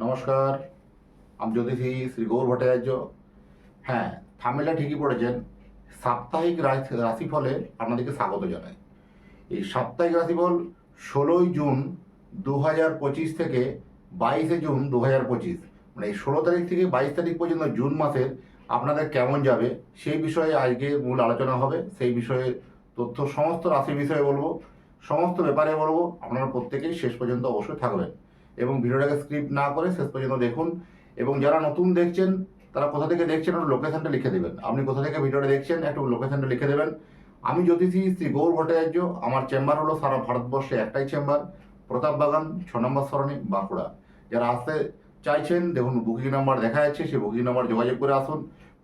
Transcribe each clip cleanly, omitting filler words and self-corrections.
নমস্কার, আমি জ্যোতিষী শ্রী গৌর ভট্টাচার্য। হ্যাঁ, থাম্বনেলটা ঠিকই পড়েছেন। সাপ্তাহিক রাশিফলে আপনাদেরকে স্বাগত জানাই। এই সাপ্তাহিক রাশিফল 16ই জুন 2025 থেকে 22শে জুন 2025, মানে এই 16 তারিখ থেকে 22 তারিখ পর্যন্ত জুন মাসের আপনাদের কেমন যাবে সেই বিষয়ে আজকে মূল আলোচনা হবে। সেই বিষয়ে তথ্য সমস্ত রাশি বিষয়ে বলবো, সমস্ত ব্যাপারে বলবো। আপনারা প্রত্যেকেই শেষ পর্যন্ত অবশ্যই থাকবেন এবং ভিডিওটাকে স্ক্রিপ্ট না করে শেষ পর্যন্ত দেখুন। এবং যারা নতুন দেখছেন তারা কোথা থেকে দেখছেন একটু লোকেশনটা লিখে দেবেন। আপনি কোথা থেকে ভিডিওটা দেখছেন একটু লোকেশনটা লিখে দেবেন। আমি জ্যোতিষী শ্রী গৌর ভট্টাচার্য। আমার চেম্বার হলো সারা ভারতবর্ষে একটাই চেম্বার, প্রতাপবাগান 6 নম্বর সরণি, বাঁকুড়া। যারা আসতে চাইছেন দেখুন বুকিং নাম্বার দেখা যাচ্ছে, সেই বুকিং নাম্বার যোগাযোগ করে আসুন।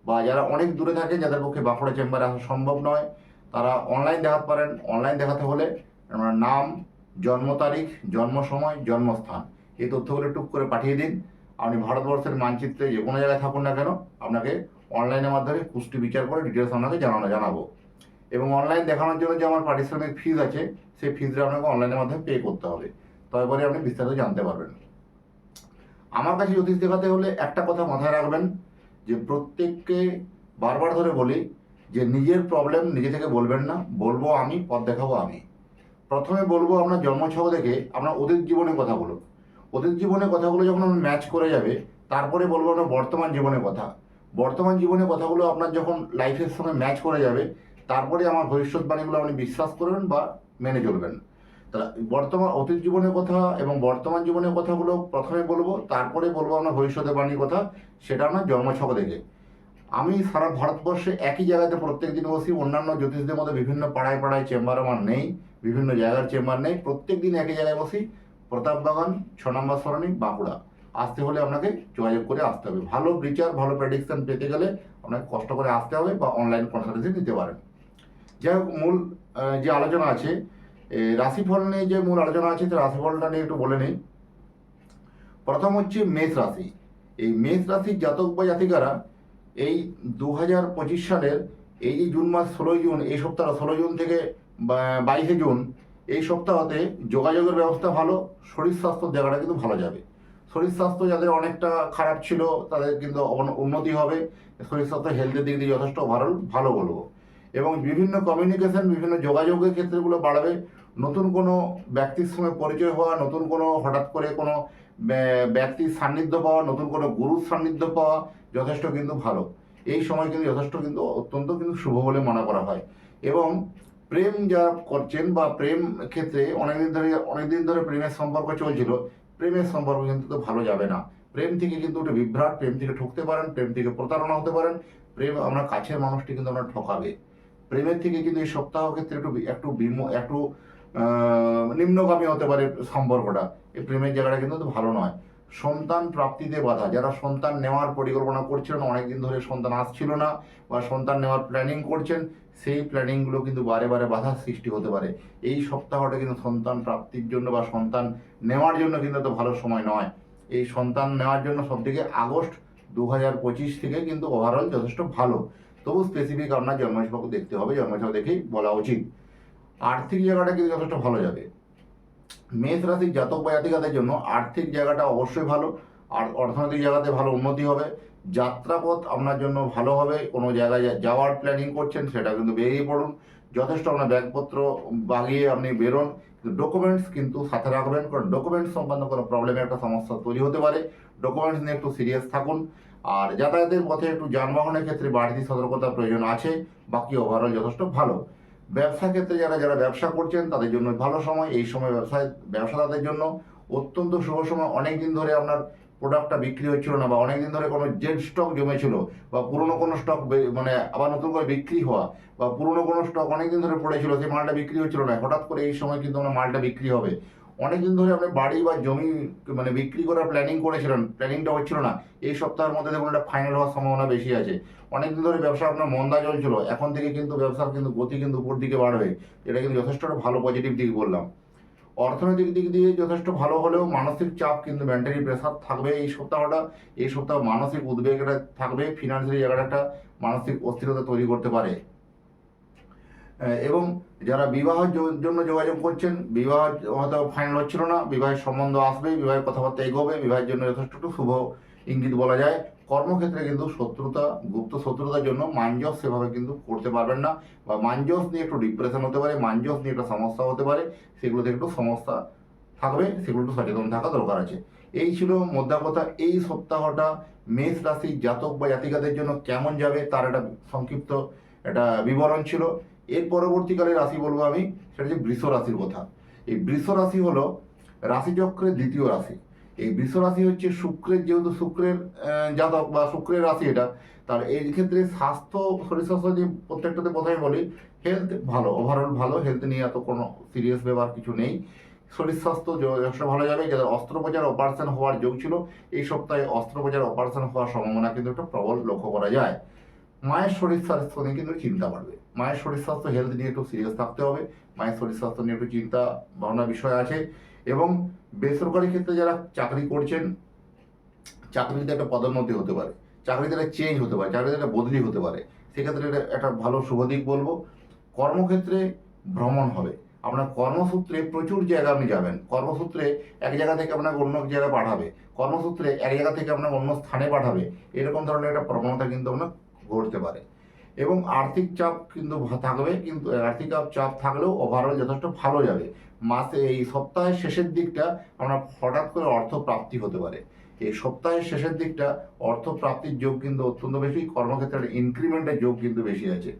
বা যারা অনেক দূরে থাকেন, যাদের পক্ষে বাঁকুড়া চেম্বারে আসা সম্ভব নয়, তারা অনলাইন দেখাতে পারেন। অনলাইন দেখাতে হলে আপনার নাম, জন্ম তারিখ, জন্ম সময়, জন্মস্থান এই তথ্যগুলো টুক করে পাঠিয়ে দিন। আপনি ভারতবর্ষের মানচিত্রে যে কোনো জায়গায় থাকুন না কেন, আপনাকে অনলাইনের মাধ্যমে পুষ্টি বিচার করে ডিটেলস আপনাকে জানাবো। এবং অনলাইন দেখানোর জন্য যে আমার পারিশ্রমিক ফিজ আছে, সেই ফিজটা আপনাকে অনলাইনের মাধ্যমে পে করতে হবে, তারপরে আপনি বিস্তারিত জানতে পারবেন। আমার কাছে জ্যোতিষ দেখাতে হলে একটা কথা মাথায় রাখবেন, যে প্রত্যেককে বারবার ধরে বলি যে নিজের প্রবলেম নিজে থেকে বলবেন না, বলবো আমি, পথ দেখাবো আমি। প্রথমে বলবো আপনার জন্মছক দেখে আপনার অতীত জীবনের কথা বলুন। অতীত জীবনের কথাগুলো যখন আপনার ম্যাচ করে যাবে, তারপরে বলবো আপনার বর্তমান জীবনের কথা। বর্তমান জীবনের কথাগুলো আপনার যখন লাইফের সঙ্গে ম্যাচ করে যাবে, তারপরে আমার ভবিষ্যৎবাণীগুলো আপনি বিশ্বাস করবেন বা মেনে চলবেন। তাহলে বর্তমান অতীত জীবনের কথা এবং বর্তমান জীবনের কথাগুলো প্রথমে বলবো, তারপরে বলবো আপনার ভবিষ্যতের বাণীর কথা, সেটা আপনার জন্মছক দেখে। আমি সারা ভারতবর্ষে একই জায়গাতে প্রত্যেক দিন বসি। অন্যান্য জ্যোতিষদের মধ্যে বিভিন্ন পাড়ায় পাড়ায় চেম্বার আমার নেই, বিভিন্ন জায়গার চেম্বার নেই। প্রত্যেক দিন একই জায়গায় বসি, প্রতাপবাগান 6 নম্বর সরণি, বাঁকুড়া। আসতে হলে আপনাকে যোগাযোগ করে আসতে হবে। ভালো বিচার, ভালো প্রেডিকশন পেতে গেলে আপনাকে কষ্ট করে আসতে হবে বা অনলাইন কনসালটেন্সি নিতে পারেন। যাই হোক, মূল যে আলোচনা আছে, রাশিফল নিয়ে যে মূল আলোচনা আছে, সেই রাশিফলটা নিয়ে একটু বলে নিই। প্রথম হচ্ছে মেষ রাশি। এই মেষ রাশির জাতক বা জাতিকারা এই 2025 সালের এই যে জুন মাস 16ই জুন, এই সপ্তাহ 16 জুন থেকে 22শে জুন, এই সপ্তাহতে যোগাযোগের ব্যবস্থা ভালো, শরীর স্বাস্থ্যের জায়গাটা কিন্তু ভালো যাবে। শরীর স্বাস্থ্য যাদের অনেকটা খারাপ ছিল তাদের কিন্তু উন্নতি হবে। শরীর স্বাস্থ্য হেলথের দিক দিয়ে যথেষ্ট ভালো বলবো। এবং বিভিন্ন কমিউনিকেশন, বিভিন্ন যোগাযোগের ক্ষেত্রগুলো বাড়বে। নতুন কোনো ব্যক্তির সঙ্গে পরিচয় হওয়া, নতুন কোনো হঠাৎ করে কোনো ব্যক্তির সান্নিধ্য পাওয়া, নতুন কোনো গুরুর সান্নিধ্য পাওয়া যথেষ্ট কিন্তু ভালো। এই সময় কিন্তু যথেষ্ট কিন্তু অত্যন্ত কিন্তু শুভ বলে মনে করা হয়। এবং প্রেম যা করছেন বা প্রেম ক্ষেত্রে অনেকদিন ধরে প্রেমের সম্পর্ক চলছিল, প্রেমের সম্পর্ক কিন্তু তো ভালো যাবে না। প্রেম থেকে কিন্তু একটা বিভ্রাট, প্রেম থেকে ঠকতে পারেন, প্রেম থেকে প্রতারণা হতে পারেন। প্রেম আপনার কাছের মানুষটি কিন্তু আপনার ঠকাবে। প্রেমের থেকে কিন্তু এই সপ্তাহ ক্ষেত্রে একটু নিম্নগামী হতে পারে সম্পর্কটা। এই প্রেমের জায়গাটা কিন্তু ভালো নয়। সন্তান প্রাপ্তিতে বাধা। যারা সন্তান নেওয়ার পরিকল্পনা করছিলেন, অনেকদিন ধরে সন্তান আসছিল না বা সন্তান নেওয়ার প্ল্যানিং করছেন, সেই প্ল্যানিংগুলো কিন্তু বারে বারে বাধার সৃষ্টি হতে পারে। এই সপ্তাহটা কিন্তু সন্তান প্রাপ্তির জন্য বা সন্তান নেওয়ার জন্য কিন্তু এত ভালো সময় নয়। এই সন্তান নেওয়ার জন্য সবথেকে আগস্ট 2025 থেকে কিন্তু ওভারঅল যথেষ্ট ভালো। তবু স্পেসিফিক আপনার জন্মছক দেখতে হবে, জন্মছক দেখেই বলা উচিত। আর্থিক জায়গাটা কিন্তু যথেষ্ট ভালো যাবে। মেষ রাশির জাতক বা জাতিকাদের জন্য আর্থিক জায়গাটা অবশ্যই ভালো, আর অর্থনৈতিক জায়গাতে ভালো উন্নতি হবে। যাত্রাপথ আপনার জন্য ভালো হবে। কোনো জায়গায় যাওয়ার প্ল্যানিং করছেন, সেটা কিন্তু বেরিয়ে পড়ুন। যথেষ্ট আপনার ব্যাগপত্র বাগিয়ে আপনি বেরোন। ডকুমেন্টস কিন্তু সাথে রাখবেন, কারণ ডকুমেন্টস সংক্রান্ত কোনো প্রবলেমের একটা সমস্যা তৈরি হতে পারে। ডকুমেন্টস নিয়ে একটু সিরিয়াস থাকুন। আর যাতায়াতের পথে একটু যানবাহনের ক্ষেত্রে বাড়তি সতর্কতার প্রয়োজন আছে। বাকি ওভারঅল যথেষ্ট ভালো। ব্যবসা ক্ষেত্রে যারা ব্যবসা করছেন তাদের জন্য ভালো সময়। এই সময় ব্যবসাদারদের জন্য অত্যন্ত শুভ সময়। অনেক দিন ধরে আপনার প্রোডাক্টটা বিক্রি হচ্ছিল না, বা অনেক দিন ধরে কোনো জেড স্টক জমেছিল, বা পুরনো কোনো স্টক মানে আবার নতুন করে বিক্রি হওয়া, বা পুরনো কোনো স্টক অনেক দিন ধরে পড়েছিল, সেই মালটা বিক্রি হচ্ছিল না, হঠাৎ করে এই সময় কিন্তু আপনার মালটা বিক্রি হবে। অনেকদিন ধরে আপনি বাড়ি বা জমি মানে বিক্রি করার প্ল্যানিং করেছিলেন, প্ল্যানিংটা হচ্ছিল না, এই সপ্তাহের মধ্যে দেখুন এটা ফাইনাল হওয়ার সম্ভাবনা বেশি আছে। অনেকদিন ধরে ব্যবসা আপনার মন্দা চলছিল, এখন থেকে কিন্তু ব্যবসার কিন্তু গতি কিন্তু উপর দিকে বাড়বে। এটা কিন্তু যথেষ্ট একটা ভালো পজিটিভ দিক বললাম। অর্থনৈতিক দিক দিয়ে যথেষ্ট ভালো হলেও মানসিক চাপ কিন্তু মেন্টালি প্রেশার থাকবে এই সপ্তাহটা। এই সপ্তাহ মানসিক উদ্বেগ এটা থাকবে, ফিনান্সিয়ালি জায়গাটা একটা মানসিক অস্থিরতা তৈরি করতে পারে। এবং যারা বিবাহের জন্য যোগাযোগ করছেন, বিবাহ হয়তো ফাইনাল হচ্ছিল না, বিবাহের সম্বন্ধ আসবে, বিবাহের কথাবার্তা এগোবে, বিবাহের জন্য যথেষ্ট একটু শুভ ইঙ্গিত বলা যায়। কর্মক্ষেত্রে কিন্তু শত্রুতা, গুপ্ত শত্রুতার জন্য মানজস সেভাবে কিন্তু করতে পারবেন না, বা মানজস নিয়ে একটু ডিপ্রেশন হতে পারে, মানজস নিয়ে একটা সমস্যা হতে পারে, সেগুলোতে একটু সমস্যা থাকবে, সেগুলো একটু সচেতন থাকা দরকার আছে। এই ছিল মোদ্দা কথা। এই সপ্তাহটা মেষ রাশির জাতক বা জাতিকাদের জন্য কেমন যাবে তার একটা সংক্ষিপ্ত একটা বিবরণ ছিল। এর পরবর্তীকালে রাশি বলবো আমি, সেটা হচ্ছে বৃষ রাশির কথা। এই বৃষ রাশি হলো রাশিচক্রের দ্বিতীয় রাশি। এই বৃষ রাশি হচ্ছে শুক্রের, যেহেতু শুক্রের জাতক বা শুক্রের রাশি এটা, তার এই ক্ষেত্রে স্বাস্থ্য, শরীর স্বাস্থ্য যদি প্রত্যেকটাতে প্রথমে বলি, হেলথ ভালো, ওভারঅল ভালো, হেলথ নিয়ে এত কোনো সিরিয়াস ব্যাপার কিছু নেই। শরীর স্বাস্থ্য যথেষ্ট ভালো যাবে। যাদের অস্ত্রোপচার অপারেশন হওয়ার যোগ ছিল, এই সপ্তাহে অস্ত্রোপচার অপারেশন হওয়ার সম্ভাবনা কিন্তু একটা প্রবল লক্ষ্য করা যায়। মায়ের শরীর স্বাস্থ্য নিয়ে কিন্তু চিন্তা বাড়বে। মায়ের শরীর স্বাস্থ্য, হেলথ নিয়ে একটু সিরিয়াস থাকতে হবে। মায়ের শরীর স্বাস্থ্য নিয়ে একটু চিন্তা ভাবনার বিষয় আছে। এবং বেসরকারি ক্ষেত্রে যারা চাকরি করছেন, চাকরিতে একটা পদোন্নতি হতে পারে, চাকরিতে একটা চেঞ্জ হতে পারে, চাকরিতে একটা বদলি হতে পারে, সেক্ষেত্রে এটা একটা ভালো শুভ দিক বলবো। কর্মক্ষেত্রে ভ্রমণ হবে, আপনার কর্মসূত্রে প্রচুর জায়গা আপনি যাবেন, কর্মসূত্রে এক জায়গা থেকে আপনাকে অন্য জায়গায় পাঠাবে, কর্মসূত্রে এক জায়গা থেকে আপনাকে অন্য স্থানে পাঠাবে, এরকম ধরনের একটা প্রবণতা কিন্তু আপনার ঘটতে পারে। এবং আর্থিক চাপ কিন্তু থাকবে, কিন্তু আর্থিক চাপ থাকলেও ওভারঅল যথেষ্ট ভালো যাবে। মাসে এই সপ্তাহের শেষের দিকটা আপনার হঠাৎ করে অর্থ প্রাপ্তি হতে পারে। এই সপ্তাহের শেষের দিকটা অর্থ প্রাপ্তির যোগ কিন্তু অত্যন্ত বেশি, কর্মক্ষেত্রে ইনক্রিমেন্টের যোগ কিন্তু বেশি আছে।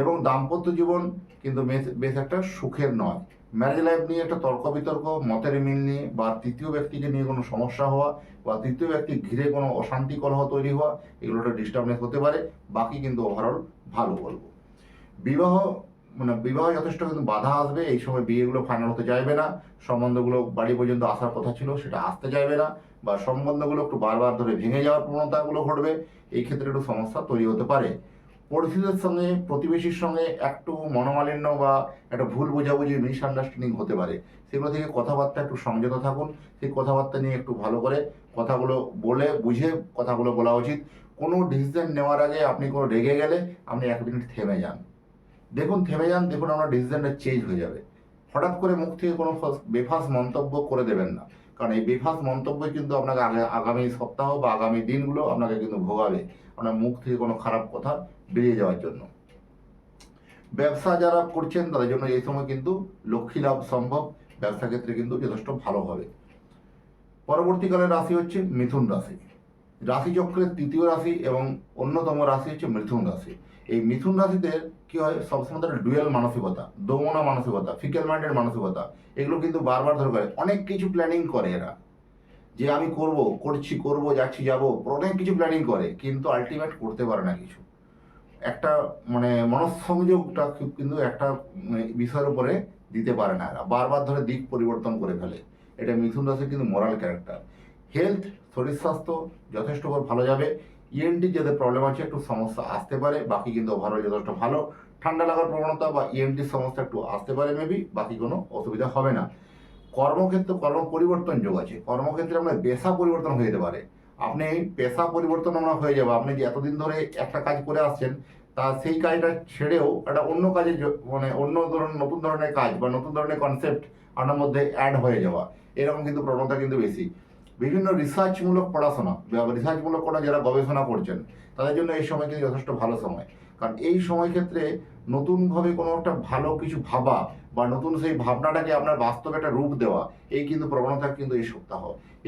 এবং দাম্পত্য জীবন কিন্তু বেশ একটা সুখের নয়। ম্যারেজ লাইফ নিয়ে একটা তর্ক বিতর্ক, মতের মিল নিয়ে, বা তৃতীয় ব্যক্তিকে নিয়ে কোনো সমস্যা হওয়া, বা তৃতীয় ব্যক্তি ঘিরে কোনো অশান্তি কলহ তৈরি হওয়া, এগুলো একটা ডিস্টার্বেন্স হতে পারে। বাকি কিন্তু ওভারঅল ভালো বলবো। বিবাহ, বিবাহ যথেষ্ট কিন্তু বাধা আসবে। এই সময় বিয়েগুলো ফাইনাল হতে চাইবে না, সম্বন্ধগুলো বাড়ি পর্যন্ত আসার কথা ছিল সেটা আসতে চাইবে না, বা সম্বন্ধগুলো একটু বারবার ধরে ভেঙে যাওয়ার প্রবণতাগুলো ঘটবে। এই ক্ষেত্রে একটু সমস্যা তৈরি হতে পারে। পরিচিতের সঙ্গে, প্রতিবেশীর সঙ্গে একটু মনোমালিন্য বা একটা ভুল বোঝাবুঝি, মিসআন্ডারস্ট্যান্ডিং হতে পারে। সেগুলো থেকে কথাবার্তা একটু সংযত থাকুন। সেই কথাবার্তা নিয়ে একটু ভালো করে কথাগুলো বলে বুঝে কথাগুলো বলা উচিত। কোনো ডিসিশন নেওয়ার আগে আপনি কোনো রেগে গেলে আপনি 1 মিনিট থেমে যান, দেখুন, থেমে যান, দেখুন আপনার ডিসিশনটা চেঞ্জ হয়ে যাবে। হঠাৎ করে মুখ থেকে কোনো বেফাস মন্তব্য করে দেবেন না, কারণ এই বেফাস মন্তব্যই কিন্তু আপনাকে আগামী সপ্তাহ বা আগামী দিনগুলো আপনাকে কিন্তু ভোগাবে, আপনার মুখ থেকে কোনো খারাপ কথা বেরিয়ে যাওয়ার জন্য। ব্যবসা যারা করছেন তাদের জন্য এই সময় কিন্তু লক্ষ্মী লাভ সম্ভব, ব্যবসা ক্ষেত্রে কিন্তু যথেষ্ট ভালো হবে। পরবর্তীকালে রাশি হচ্ছে মিথুন রাশি। রাশিচক্রের তৃতীয় রাশি এবং অন্যতম রাশি হচ্ছে মিথুন রাশি। এই মিথুন রাশিতে কি হয়, সবসময় তাদের ডুয়েল মানসিকতা, দোমনা মানসিকতা, ফিকেল মাইন্ডেড মানসিকতা, এগুলো কিন্তু বারবার ধরে করে, অনেক কিছু প্ল্যানিং করে এরা, যে আমি করব, করছি, করব, যাচ্ছি, যাবো, অনেক কিছু প্ল্যানিং করে, কিন্তু আলটিমেট করতে পারে না কিছু। একটা মনঃসংযোগটা কিন্তু একটা বিষয়ের উপরে দিতে পারে না, এরা বারবার ধরে দিক পরিবর্তন করে ফেলে। এটা মিথুন রাশির কিন্তু মোরাল ক্যারেক্টার। হেলথ, শরীর স্বাস্থ্য যথেষ্ট ভালো যাবে। ইএনটি যাদের প্রবলেম আছে একটু সমস্যা আসতে পারে, বাকি কিন্তু ওভারঅল যথেষ্ট ভালো। ঠান্ডা লাগার প্রবণতা বা ইএনটির সমস্যা একটু আসতে পারে মেবি, বাকি কোনো অসুবিধা হবে না। কর্মক্ষেত্রে কর্ম পরিবর্তন যোগ আছে, কর্মক্ষেত্রে আপনার পেশা পরিবর্তন হয়ে যেতে পারে। আপনি পেশা পরিবর্তন আমরা হয়ে যাবে, আপনি যে এতদিন ধরে একটা কাজ করে আসছেন, তা সেই কাজটা ছেড়েও একটা অন্য কাজে অন্য ধরনের নতুন ধরনের কাজ বা নতুন ধরনের কনসেপ্ট আপনার মধ্যে অ্যাড হয়ে যাওয়া, এরকম কিন্তু প্রবণতা কিন্তু বেশি। বিভিন্ন রিসার্চমূলক পড়াশোনা, রিসার্চমূলক কোনো যারা গবেষণা করছেন, তাদের জন্য এই সময় কিন্তু যথেষ্ট ভালো সময়। কারণ এই সময় ক্ষেত্রে নতুনভাবে কোনো একটা ভালো কিছু ভাবা বা নতুন সেই ভাবনাটাকে আপনার বাস্তবে একটা রূপ দেওয়া, এই কিন্তু প্রবণতা কিন্তু এই সপ্তাহ।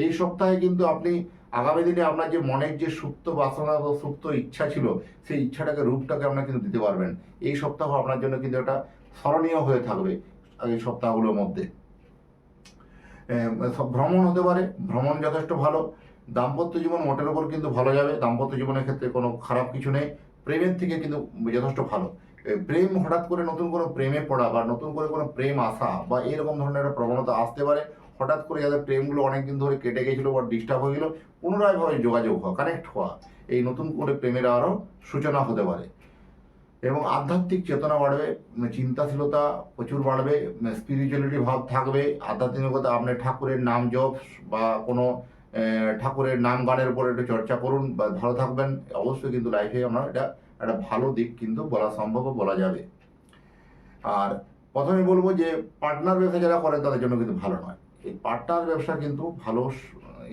এই সপ্তাহে কিন্তু আপনি আগামী দিনে আপনার যে মনের যে সুপ্ত বাসনা বা সুপ্ত ইচ্ছা ছিল, সেই ইচ্ছাটাকে, রূপটাকে আপনার কিন্তু দিতে পারবেন। এই সপ্তাহ আপনার জন্য কিন্তু একটা স্মরণীয় হয়ে থাকবে এই সপ্তাহগুলোর মধ্যে। সব ভ্রমণ হতে পারে, ভ্রমণ যথেষ্ট ভালো। দাম্পত্য জীবন মোটের ওপর কিন্তু ভালো যাবে, দাম্পত্য জীবনের ক্ষেত্রে কোনো খারাপ কিছু নেই। প্রেমের থেকে কিন্তু যথেষ্ট ভালো। প্রেম, হঠাৎ করে নতুন কোনো প্রেমে পড়া বা নতুন করে কোনো প্রেম আসা বা এরকম ধরনের একটা প্রবণতা আসতে পারে। হঠাৎ করে যাদের প্রেমগুলো অনেকদিন ধরে কেটে গেছিলো বা ডিস্টার্ব হয়ে গেলো, পুনরায়ভাবে যোগাযোগ হওয়া, কানেক্ট হওয়া, এই নতুন করে প্রেমের আরও সূচনা হতে পারে। এবং আধ্যাত্মিক চেতনা বাড়বে, চিন্তাশীলতা প্রচুর বাড়বে, স্পিরিচুয়ালিটি ভাব থাকবে, আধ্যাত্মিকতা, আপনি ঠাকুরের নাম জপ বা কোনো ঠাকুরের নাম গানের উপর একটু চর্চা করুন, বা ভালো থাকবেন। অবশ্যই কিন্তু লাইফে আমরা এটা একটা ভালো দিক কিন্তু বলা সম্ভব, বলা যাবে। আর প্রথমে বলবো যে পার্টনার ব্যবসা যারা করেন তাদের জন্য কিন্তু ভালো নয়। এই পার্টনার ব্যবসা কিন্তু ভালো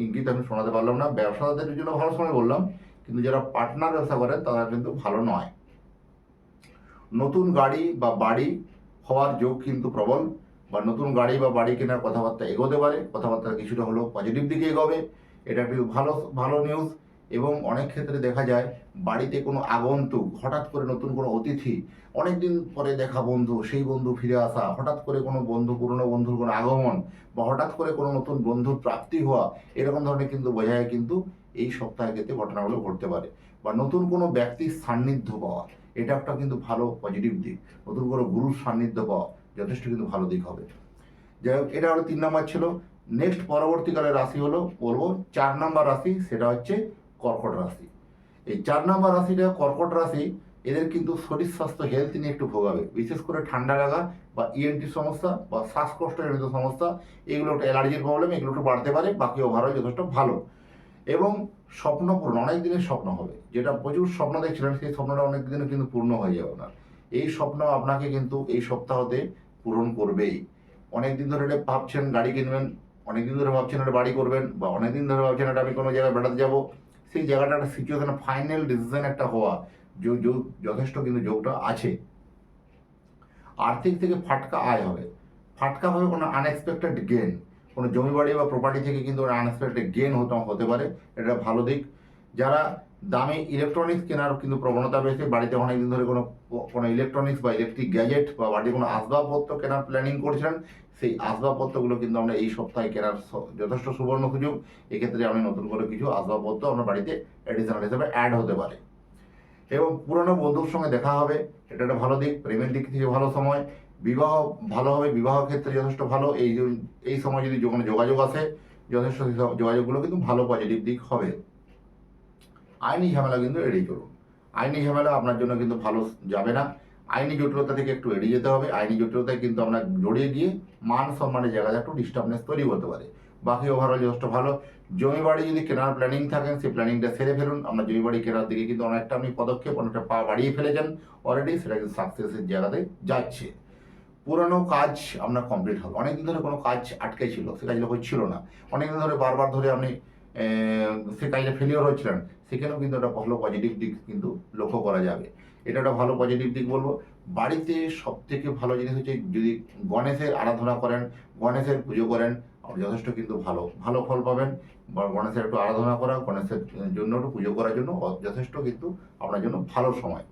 ইঙ্গিত আমি শোনাতে পারলাম না, ব্যবসাদারদের জন্য ভালো সময় বললাম, কিন্তু যারা পার্টনার ব্যবসা করেন তারা কিন্তু ভালো নয়। নতুন গাড়ি বা বাড়ি হওয়ার যোগ কিন্তু প্রবল, বা নতুন গাড়ি বা বাড়ি কেনার কথাবার্তা এগোতে পারে, কথাবার্তা কিছুটা হলেও পজিটিভ দিকে এগোবে, এটা একটি ভালো ভালো নিউজ। এবং অনেক ক্ষেত্রে দেখা যায় বাড়িতে কোনো আগন্তুক, হঠাৎ করে নতুন কোনো অতিথি, অনেকদিন পরে দেখা বন্ধু, সেই বন্ধু ফিরে আসা, হঠাৎ করে কোনো বন্ধু, পুরনো বন্ধুর কোনো আগমন, বা হঠাৎ করে কোনো নতুন বন্ধুর প্রাপ্তি হওয়া, এরকম ধরনের কিন্তু বোঝা যায় কিন্তু এই সপ্তাহের ক্ষেত্রে ঘটনাগুলো ঘটতে পারে। বা নতুন কোনো ব্যক্তির সান্নিধ্য পাওয়া, এটা একটা কিন্তু ভালো পজিটিভ দিক। নতুন কোনো গুরুর সান্নিধ্য পাওয়া যথেষ্ট কিন্তু ভালো দিক হবে। যাই হোক, এটা হলো 3 নম্বর ছিল। নেক্সট পরবর্তীকালে রাশি হলো বলবো 4 নম্বর রাশি, সেটা হচ্ছে কর্কট রাশি। এই 4 নম্বর রাশিটা কর্কট রাশি, এদের কিন্তু শরীর স্বাস্থ্য হেলথ নিয়ে একটু ভোগাবে, বিশেষ করে ঠান্ডা লাগা বা ইএনটি সমস্যা বা শ্বাসকষ্টজনিত সমস্যা, এগুলো একটা অ্যালার্জির প্রবলেম, এগুলো একটু বাড়তে পারে। বাকি ওভারঅল যথেষ্ট ভালো। এবং স্বপ্ন পূরণ, অনেক দিনের স্বপ্ন হবে, যেটা প্রচুর স্বপ্ন দেখছিলেন সেই স্বপ্নটা অনেক দিনে কিন্তু পূর্ণ হয়ে যাবে না। এই স্বপ্ন আপনাকে কিন্তু এই সপ্তাহতে পূরণ করবেই। অনেকদিন ধরে এটা ভাবছেন গাড়ি কিনবেন, অনেকদিন ধরে ভাবছেন একটা বাড়ি করবেন, বা অনেকদিন ধরে ভাবছেন এটা আমি কোনো জায়গায় বেড়াতে যাবো, সেই জায়গাটা একটা সিচুয়েশনে ফাইনাল ডিসিশন একটা হওয়া যথেষ্ট কিন্তু যোগটা আছে। আর্থিক থেকে ফাটকা আয় হবে, ফাটকা হবে কোনো আনএক্সপেক্টেড গেন, কোনো জমি বাড়ি বা প্রপার্টি থেকে কিন্তু আনএক্সপেক্টেড গেন হতে পারে, এটা ভালো দিক। যারা দামি ইলেকট্রনিক্স কেনার কিন্তু প্রবণতা বেশি, বাড়িতে অনেকদিন ধরে কোনো কোনো ইলেকট্রনিক্স বা ইলেকট্রিক গ্যাজেট বা বাড়িতে কোনো আসবাবপত্র কেনার প্ল্যানিং করছিলেন, সেই আসবাবপত্রগুলো কিন্তু আমরা এই সপ্তাহে কেনার যথেষ্ট সুবর্ণ সুযোগ। এক্ষেত্রে আমি নতুন করে কিছু আসবাবপত্র আপনার বাড়িতে অ্যাডিশনাল হিসেবে অ্যাড হতে পারে। এবং পুরনো বন্ধুর সঙ্গে দেখা হবে, এটা একটা ভালো দিক। প্রেমের দিক থেকে ভালো সময়। বিবাহ ভালো হবে, বিবাহ ক্ষেত্রে যথেষ্ট ভালো। এই সময় যদি কোনো যোগাযোগ আসে, যথেষ্ট যোগাযোগগুলো কিন্তু ভালো পজিটিভ দিক হবে। আইনি ঝামেলা কিন্তু এড়িয়ে চলুন, আইনি ঝামেলা আপনার জন্য কিন্তু ভালো যাবে না। আইনি জটিলতা থেকে একটু এড়িয়ে যেতে হবে। আইনি জটিলতায় কিন্তু আমরা জড়িয়ে গিয়ে মান সম্মানের জায়গায় একটু ডিস্টার্বনেস তৈরি হতে পারে। বাকি ওভারঅল যথেষ্ট ভালো। জমি বাড়ি যদি কেনার প্ল্যানিং থাকেন, সেই প্ল্যানিংটা সেরে ফেলুন। আপনার জমি বাড়ি কেনার দিকে কিন্তু অনেকটা আপনি পদক্ষেপ, অনেকটা পা বাড়িয়ে ফেলেছেন অলরেডি, সেটা কিন্তু সাকসেসের জায়গাতে যাচ্ছে। পুরনো কাজ আপনার কমপ্লিট হবে। অনেকদিন ধরে কোনো কাজ আটকে ছিল, সে কাজটা হচ্ছিল না, অনেকদিন ধরে বারবার ধরে আপনি সে কাজটা ফেলিওর হচ্ছিলেন, সেখানেও কিন্তু একটা ভালো পজিটিভ দিক কিন্তু লক্ষ্য করা যাবে। এটা একটা ভালো পজিটিভ দিক বলবো। বাড়িতে সব থেকে ভালো জিনিস হচ্ছে যদি গণেশের আরাধনা করেন, গণেশের পুজো করেন, আপনি যথেষ্ট কিন্তু ভালো ভালো ফল পাবেন। বা গণেশের একটু আরাধনা করা, গণেশের জন্য একটু পুজো করার জন্য যথেষ্ট কিন্তু আপনার জন্য ভালো সময়।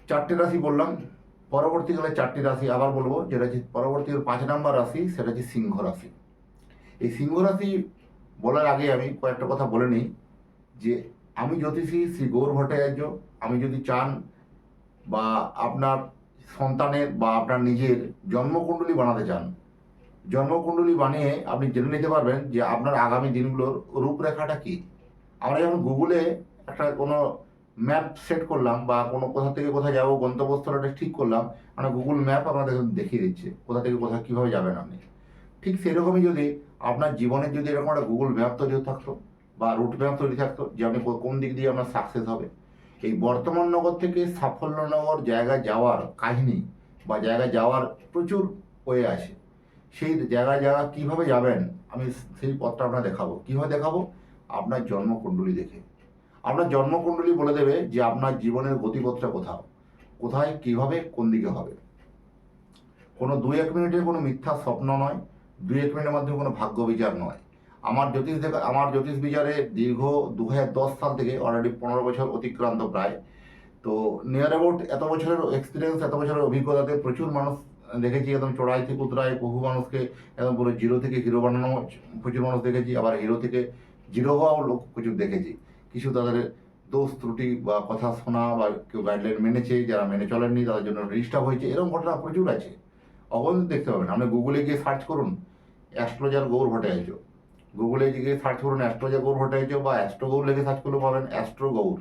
4টে রাশি বললাম। পরবর্তীকালে 4টি রাশি আবার বলবো, যেটা হচ্ছে পরবর্তী 5 নম্বর রাশি, সেটা হচ্ছে সিংহ রাশি। এই সিংহ রাশি বলার আগে আমি কয়েকটা কথা বলে নিই যে আমি জ্যোতিষী শ্রী গৌর ভট্টাচার্য। আমি যদি চান বা আপনার সন্তানের বা আপনার নিজের জন্মকুণ্ডলী বানাতে চান, জন্মকুণ্ডলী বানিয়ে আপনি জেনে নিতে পারবেন যে আপনার আগামী দিনগুলোর রূপরেখাটা কী। আমরা যখন গুগলে একটা কোনো ম্যাপ সেট করলাম বা কোনো কোথা থেকে কোথায় যাবো গন্তব্যস্থলটা ঠিক করলাম, মানে গুগল ম্যাপ আপনাদের দেখিয়ে দিচ্ছে কোথা থেকে কোথায় কীভাবে যাবেন আপনি। ঠিক সেরকমই যদি আপনার জীবনের যদি এরকম একটা গুগল ম্যাপ তৈরি থাকতো বা রুট ম্যাপ তৈরি থাকতো, যে আপনি কোন দিক দিয়ে আপনার সাকসেস হবে, এই বর্তমান নগর থেকে সাফল্যনগর জায়গায় যাওয়ার কাহিনী বা জায়গায় যাওয়ার প্রচুর ওয়ে আছে। সেই জায়গায় কীভাবে যাবেন, আমি সেই পথটা আপনার দেখাবো। কীভাবে দেখাবো? আপনার জন্মকুণ্ডলী দেখে। আপনার জন্মকুণ্ডলী বলে দেবে যে আপনার জীবনের গতিপথটা কোথায় কীভাবে কোন দিকে হবে। কোনো 2-1 মিনিটের কোনো মিথ্যা স্বপ্ন নয়, 2-1 মিনিটের মাধ্যমে কোনো ভাগ্য বিচার নয়। আমার জ্যোতিষ বিচারে দীর্ঘ 2010 সাল থেকে অলরেডি 15 বছর অতিক্রান্ত প্রায়। তো নিয়ার অ্যাবাউট এত বছরের এক্সপিরিয়েন্স, এত বছরের অভিজ্ঞতাতে প্রচুর মানুষ দেখেছি, একদম চড়াই থেকে উতরায় বহু মানুষকে একদম পুরো জিরো থেকে হিরো বানানো প্রচুর মানুষ দেখেছি, আবার হিরো থেকে জিরো হওয়াও লোক প্রচুর দেখেছি। কিছু তাদের দোষ ত্রুটি বা কথা শোনা বা কেউ গাইডলাইন মেনেছে, যারা মেনে চলেননি তাদের জন্য ডিস্টার্ব হয়েছে, এরকম ঘটনা প্রচুর আছে। অবশ্যই দেখতে পাবেন। আপনি গুগলে গিয়ে সার্চ করুন অ্যাস্ট্রোলজার গৌর ভট্টাচার্য, গুগলে গিয়ে সার্চ করুন অ্যাস্ট্রোলজার গৌর ভট্টাচার্য বা অ্যাস্ট্রো গৌর লিখে সার্চ করলে পাবেন। অ্যাস্ট্রো গৌর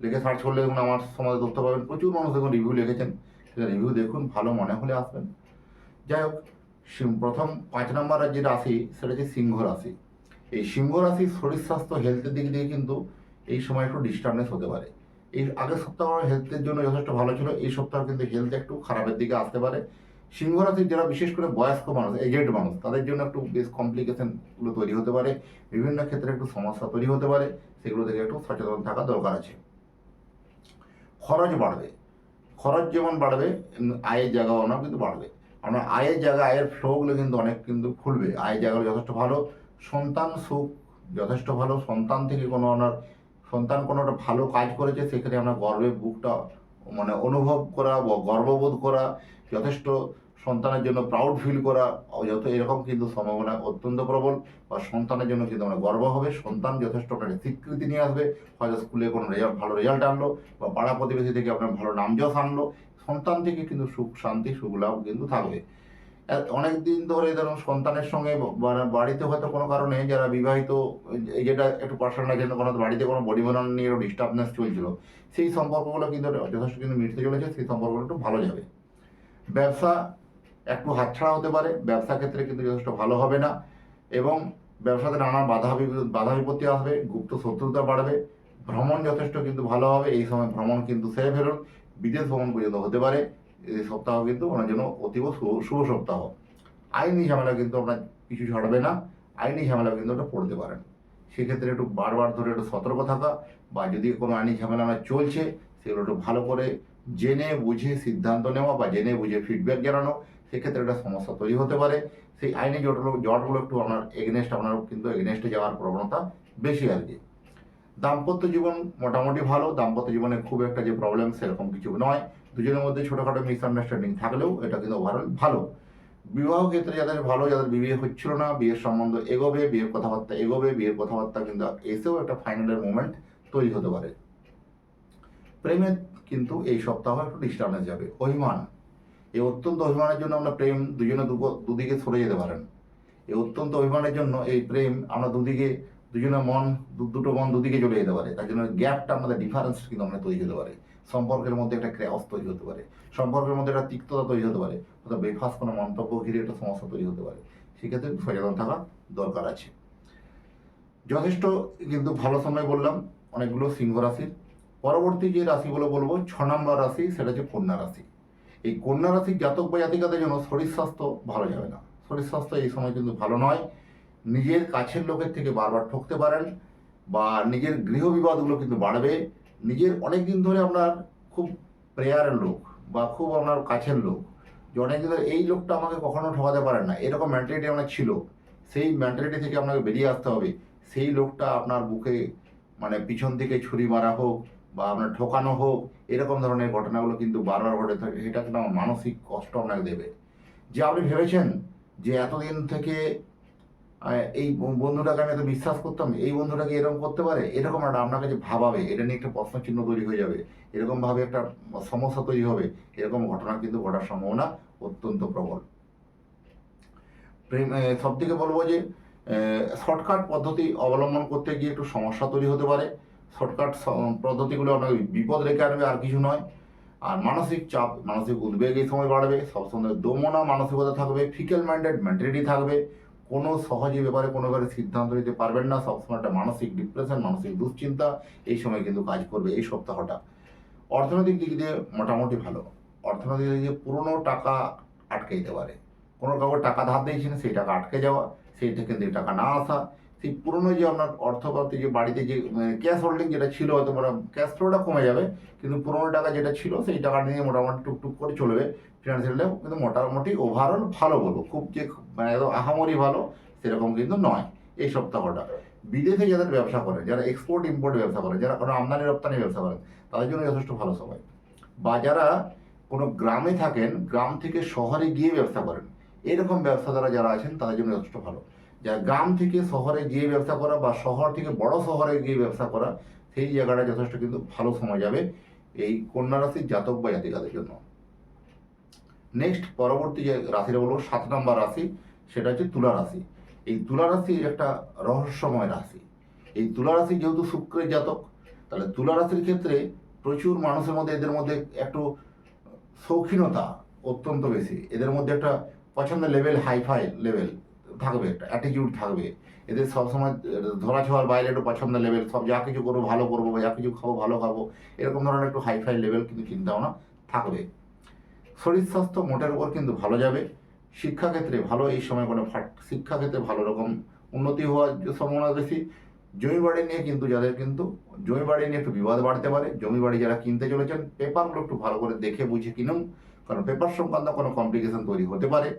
লিখে সার্চ করলে দেখুন আমার সমাজে তথ্য পাবেন। প্রচুর মানুষ দেখুন রিভিউ লিখেছেন, সেটা রিভিউ দেখুন, ভালো মনে হলে আসবেন। যাই হোক, প্রথম 5 নম্বর যে রাশি, সেটা হচ্ছে সিংহ রাশি। এই সিংহ রাশির শরীর স্বাস্থ্য হেলথের দিক দিয়ে কিন্তু এই সময় একটু ডিস্টার্বনেস হতে পারে। এই আগের সপ্তাহ হেলথের জন্য যথেষ্ট ভালো ছিল, এই সপ্তাহ কিন্তু হেলথ একটু খারাপের দিকে আসতে পারে। সিংহ রাশির যারা বিশেষ করে বয়স্ক মানুষ, এজেড মানুষ, তাদের জন্য একটু বেশ কমপ্লিকেশনগুলো তৈরি হতে পারে, বিভিন্ন ক্ষেত্রে একটু সমস্যা তৈরি হতে পারে, সেগুলো থেকে একটু সচেতন থাকা দরকার আছে। খরচ বাড়বে, খরচ যেমন বাড়বে আয়ের জায়গাও না কিন্তু বাড়বে। আপনার আয়ের জায়গা, আয়ের ফ্লোগুলো কিন্তু অনেক কিন্তু খুলবে, আয়ের জায়গাগুলো যথেষ্ট ভালো। সন্তান সুখ যথেষ্ট ভালো, সন্তান থেকে কোনো আপনার সন্তান কোনো একটা ভালো কাজ করেছে, সেখানে আপনার গর্বে বুকটা মানে অনুভব করা, গর্ববোধ করা, যথেষ্ট সন্তানের জন্য প্রাউড ফিল করা, যত এরকম কিন্তু সম্ভাবনা অত্যন্ত প্রবল। বা সন্তানের জন্য কিন্তু আমরা গর্ব হবে, সন্তান যথেষ্ট আপনাকে স্বীকৃতি নিয়ে আসবে, হয়তো স্কুলে কোনো ভালো রেজাল্ট আনলো, বা পাড়া প্রতিবেশী থেকে আপনার ভালো নামযশ আনলো, সন্তান থেকে কিন্তু সুখ শান্তি সুখ লাভ কিন্তু থাকবে। অনেক দিন ধরে ধরুন সন্তানের সঙ্গে বাড়িতে হয়তো কোনো কারণে যারা বিবাহিত, এই যেটা একটু পার্সোনাল জন্য কোনো বাড়িতে কোনো বডি বানানো নিয়ে ডিস্টার্বনেস চলছিল, সেই সম্পর্কগুলো কিন্তু যথেষ্ট কিন্তু মিটতে চলেছে, সেই সম্পর্কগুলো একটু ভালো যাবে। ব্যবসা একটু হাতছাড়া হতে পারে, ব্যবসা ক্ষেত্রে কিন্তু যথেষ্ট ভালো হবে না, এবং ব্যবসাতে নানা বাধা বিপত্তি আসবে, গুপ্ত শত্রুতা বাড়বে। ভ্রমণ যথেষ্ট কিন্তু ভালো হবে, এই সময় ভ্রমণ কিন্তু সেরে ফেলুন, বিদেশ ভ্রমণ পর্যন্ত হতে পারে। এই সপ্তাহ কিন্তু ওনার জন্য অতীব শুভ সপ্তাহ। আইনি ঝামেলা কিন্তু আপনার কিছু ছাড়বে না, আইনি ঝামেলা কিন্তু ওটা পড়তে পারেন। সেক্ষেত্রে একটু বারবার ধরে একটু সতর্ক থাকা, বা যদি কোনো আইনি ঝামেলা আমার চলছে সেগুলো একটু ভালো করে জেনে বুঝে সিদ্ধান্ত নেওয়া, বা জেনে বুঝে ফিডব্যাক জানানো, সেক্ষেত্রে একটা সমস্যা তৈরি হতে পারে। সেই আইনি জটগুলো একটু আপনার আপনার কিন্তু এগেনেস্টে যাওয়ার প্রবণতা বেশি আর কি। দাম্পত্য জীবন মোটামুটি ভালো, দাম্পত্য জীবনে খুব একটা যে প্রবলেম সেরকম কিছু নয়, দুজনের মধ্যে ছোটোখাটো মিসআন্ডারস্ট্যান্ডিং থাকলেও এটা কিন্তু ওভারঅল ভালো। বিবাহ ক্ষেত্রে যাদের ভালো, যাদের বিয়ে হচ্ছিল না, বিয়ের সম্বন্ধ এগোবে, বিয়ের কথাবার্তা এগোবে, বিয়ের কথাবার্তা কিন্তু এসেও একটা ফাইনালের মোমেন্ট তৈরি হতে পারে। প্রেমে কিন্তু এই সপ্তাহ একটু ডিস্টার্বেন্স যাবে, অভিমান, এই অত্যন্ত অভিমানের জন্য আমরা প্রেম দুজনে দুদিকে সরে যেতে পারেন। এই অত্যন্ত অভিমানের জন্য এই প্রেম আমরা দুজনের মন দুটো মন দুদিকে চলে যেতে পারে, তার জন্য গ্যাপটা আমাদের ডিফারেন্স কিন্তু আমরা তৈরি হতে পারে, সম্পর্কের মধ্যে একটা ক্র্যাশ তৈরি হতে পারে, সম্পর্কের মধ্যে একটা তিক্ততা তৈরি হতে পারে, অর্থাৎ বেফাস কোনো মন্তব্য ঘিরে একটা সমস্যা তৈরি হতে পারে। সেক্ষেত্রে সচেতন থাকা দরকার আছে। যথেষ্ট কিন্তু ভালো সময় বললাম অনেকগুলো সিংহ রাশির। পরবর্তী যে রাশিগুলো বলবো 6 নম্বর রাশি, সেটা হচ্ছে কন্যা রাশি। এই কন্যা রাশির জাতক বা জাতিকাদের জন্য শরীর স্বাস্থ্য ভালো যাবে না, শরীর স্বাস্থ্য এই সময় কিন্তু ভালো নয়। নিজের কাছের লোকের থেকে বারবার ঠকতে পারেন, বা নিজের গৃহ বিবাদগুলো কিন্তু বাড়বে। নিজের অনেক দিন ধরে আপনার খুব প্রেয়ারের লোক, বা খুব আপনার কাছের লোক, যে অনেক দিন ধরে এই লোকটা আমাকে কখনো ঠকাতে পারেন না, এরকম মেন্টালিটি আপনার ছিল, সেই মেন্টালিটি থেকে আপনাকে বেরিয়ে আসতে হবে। সেই লোকটা আপনার বুকে মানে পিছন থেকে ছুরি মারা হোক, বা আপনার ঠকানো হোক, এরকম ধরনের ঘটনাগুলো কিন্তু বারবার ঘটে থাকে, এটা কিন্তু আমার মানসিক কষ্ট আপনাকে দেবে। যে আপনি ভেবেছেন যে এতদিন থেকে এই বন্ধুটাকে আমি এত বিশ্বাস করতাম, এই বন্ধুটাকে এরকম করতে পারে, এরকম একটা আপনাকে যে ভাবাবে, এটা নিয়ে একটা প্রশ্ন চিহ্ন তৈরি হয়ে যাবে, এরকমভাবে একটা সমস্যা তৈরি হবে, এরকম ঘটনা কিন্তু ঘটার সম্ভাবনা অত্যন্ত প্রবল। প্রেম সব থেকে বলবো যে শর্টকাট পদ্ধতি অবলম্বন করতে গিয়ে একটু সমস্যা তৈরি হতে পারে। শর্টকাট পদ্ধতিগুলো আপনাকে বিপদ রেখে আনবে, আর কিছু নয়। আর মানসিক চাপ, মানসিক উদ্বেগ এই সময় বাড়বে, সবসময় দমনা মানসিকতা থাকবে, ফিকেল মাইন্ডেড মেন্টালিটি থাকবে, কোনো সহজে ব্যাপারে কোনোভাবে সিদ্ধান্ত নিতে পারবেন না, সবসময় একটা মানসিক ডিপ্রেশন, মানসিক দুশ্চিন্তা এই সময় কিন্তু কাজ করবে এই সপ্তাহটা। অর্থনৈতিক দিক দিয়ে মোটামুটি ভালো, অর্থনৈতিক দিক দিয়ে পুরনো টাকা আটকে যেতে পারে, কোনো কাউকে টাকা ধার দিয়েছেন সেই টাকা আটকে যাওয়া, সেই থেকে কিন্তু টাকা না আসা, সেই পুরনো যে আপনার অর্থপাতি যে বাড়িতে যে ক্যাশ হোল্ডিং যেটা ছিল, হয়তো ক্যাশ ফ্লোটা কমে যাবে, কিন্তু পুরনো টাকা যেটা ছিল সেই টাকা নিয়ে মোটামুটি টুকটুক করে চলবে। ফিনান্সিয়ালি কিন্তু মোটামুটি ওভারঅল ভালো বলবো, খুব যে মানে একদম আহামরি ভালো সেরকম কিন্তু নয় এই সপ্তাহটা। বিদেশে যাদের ব্যবসা করে, যারা এক্সপোর্ট ইম্পোর্ট ব্যবসা করে, যারা কোনো আমদানি রপ্তানি ব্যবসা করেন, তাদের জন্য যথেষ্ট ভালো সময়। বা যারা কোনো গ্রামে থাকেন, গ্রাম থেকে শহরে গিয়ে ব্যবসা করেন, এরকম ব্যবসাদারা যারা আছেন তাদের জন্য যথেষ্ট ভালো। যারা গ্রাম থেকে শহরে গিয়ে ব্যবসা করা, বা শহর থেকে বড় শহরে গিয়ে ব্যবসা করা, সেই জায়গাটা যথেষ্ট কিন্তু ভালো সময় যাবে এই কন্যা রাশির জাতক বা জাতিকাদের জন্য। নেক্সট পরবর্তী যে রাশিটা বলবো 7 নম্বর রাশি, সেটা হচ্ছে তুলা রাশি। এই তুলা রাশি একটা রহস্যময় রাশি। এই তুলা রাশি যেহেতু শুক্রের জাতক, তাহলে তুলা রাশির ক্ষেত্রে প্রচুর মানুষের মধ্যে, এদের মধ্যে একটু শৌখিনতা অত্যন্ত বেশি, এদের মধ্যে একটা পছন্দের লেভেল হাইফাই লেভেল থাকবে, একটা অ্যাটিটিউড থাকবে, এদের সবসময় ধরা ছোঁয়ার বাইরে একটু পছন্দের লেভেল, সব যা কিছু করবো ভালো করবো বা যা কিছু খাবো ভালো খাবো, এরকম ধরনের একটু হাইফাই লেভেল কিন্তু চিন্তাভাবনা থাকবে। শরীর স্বাস্থ্য মোটের উপর কিন্তু ভালো যাবে। শিক্ষাক্ষেত্রে ভালো এই সময় কোনো শিক্ষাক্ষেত্রে ভালো রকম উন্নতি হওয়ার সম্ভাবনা বেশি। জমি বাড়ি নিয়ে কিন্তু যাদের কিন্তু জমি বাড়ি নিয়ে একটু বিবাদ বাড়তে পারে। জমি বাড়ি যারা কিনতে চলেছেন পেপারগুলো একটু ভালো করে দেখে বুঝে কিনুন, কারণ পেপার সংক্রান্ত কোনো কমপ্লিকেশন তৈরি হতে পারে,